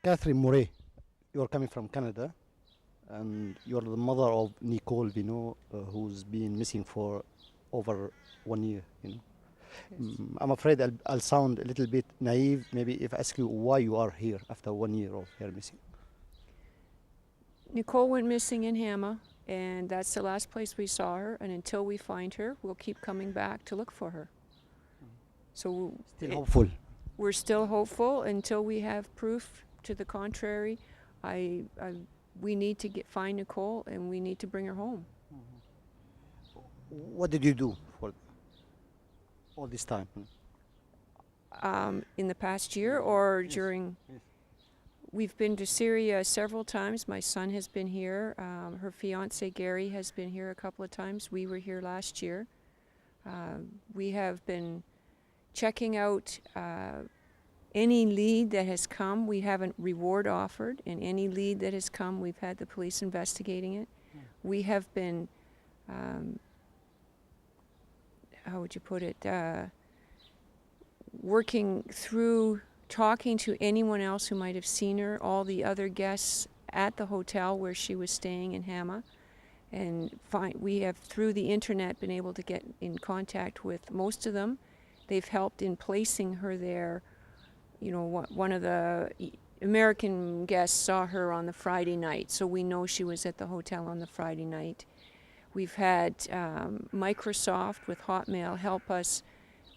Catherine Moret, you're coming from Canada, and you're the mother of Nicole Vienneau, who's been missing for over 1 year. Yes. I'm afraid I'll sound a little bit naive, maybe if I ask you why you are here after 1 year of her missing. Nicole went missing in Hama, and that's the last place we saw her. And until we find her, we'll keep coming back to look for her. So Still hopeful. we're still hopeful until we have proof to the contrary. I we need to find Nicole, and we need to bring her home. What did you do for all this time? In the past year or Yes. during. Yes. We've been to Syria several times. My son has been here. Her fiance Gary has been here a couple of times. We were here last year. We have been checking out any lead that has come. We have a reward offered, and any lead that has come, we've had the police investigating it. We have been, how would you put it, working through talking to anyone else who might have seen her, all the other guests at the hotel where she was staying in Hama. And we have, through the internet, been able to get in contact with most of them. They've helped in placing her there. You know, one of the American guests saw her on the Friday night, so we know she was at the hotel on the Friday night. We've had Microsoft with Hotmail help us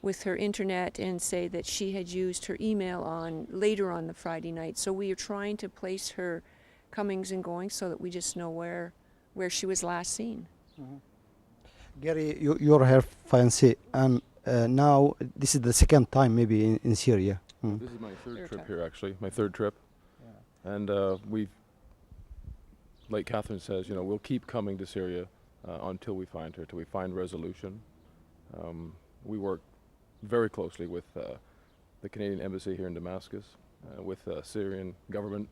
with her internet and say that she had used her email later on the Friday night. So we are trying to place her comings and goings so that we just know where she was last seen. Gary, you're her fiance, and now this is the second time maybe in Syria. This is my third trip here, actually, my third trip. And we've, like Catherine says, we'll keep coming to Syria until we find her, till we find resolution. We work very closely with the Canadian Embassy here in Damascus, with the Syrian government,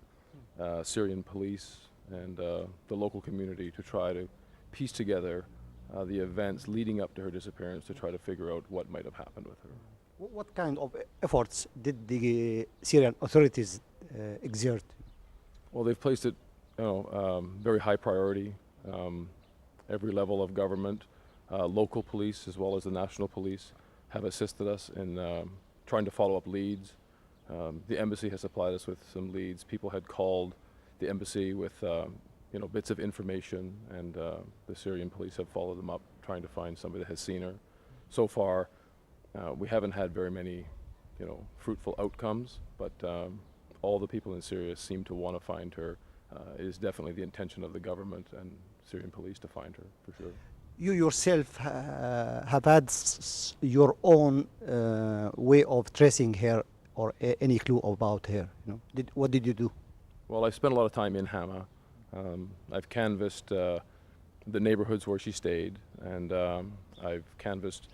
Syrian police, and the local community to try to piece together the events leading up to her disappearance to try to figure out what might have happened with her. What kind of efforts did the Syrian authorities exert? Well, they've placed it, very high priority. Every level of government, local police as well as the national police, have assisted us in trying to follow up leads. The embassy has supplied us with some leads. People had called the embassy with bits of information, and the Syrian police have followed them up, trying to find somebody that has seen her. So far, we haven't had very many, fruitful outcomes, but all the people in Syria seem to want to find her. It is definitely the intention of the government and Syrian police to find her, for sure. You yourself have had your own way of tracing her, or any clue about her. What did you do? Well, I spent a lot of time in Hama. I've canvassed the neighborhoods where she stayed, and I've canvassed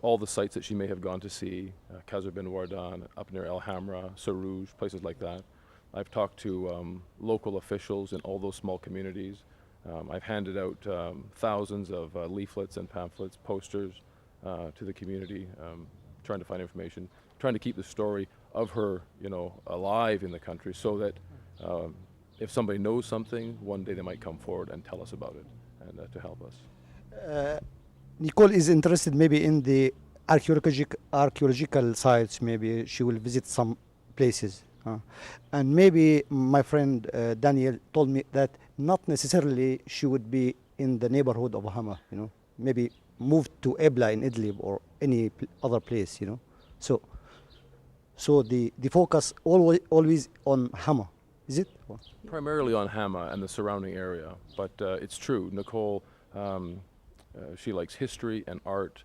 all the sites that she may have gone to see, Khazar bin Wardan, up near El Hamra, Sarouj, places like that. I've talked to local officials in all those small communities. I've handed out thousands of leaflets and pamphlets, posters to the community, trying to find information, trying to keep the story of her, alive in the country, so that if somebody knows something, one day they might come forward and tell us about it, and to help us. Nicole is interested maybe in the archaeological sites. Maybe she will visit some places. And maybe my friend Daniel told me that not necessarily she would be in the neighborhood of Hama, maybe moved to Ebla in Idlib or any other place, So the focus always on Hama, is it? Primarily on Hama and the surrounding area, but it's true. Nicole, she likes history and art.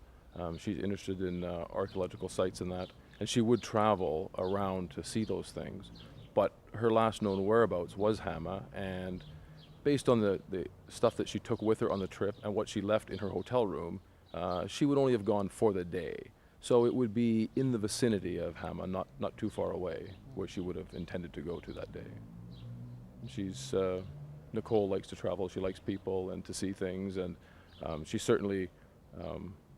She's interested in archaeological sites and that, and she would travel around to see those things. But her last known whereabouts was Hama, and based on the stuff that she took with her on the trip and what she left in her hotel room, she would only have gone for the day. So it would be in the vicinity of Hama, not too far away, where she would have intended to go to that day. Nicole likes to travel. She likes people and to see things, and she certainly,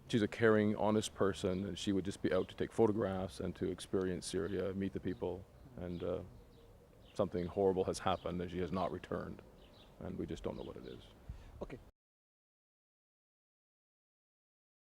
she's a caring, honest person, and she would just be out to take photographs and to experience Syria, meet the people, and something horrible has happened and she has not returned, and we just don't know what it is. Okay.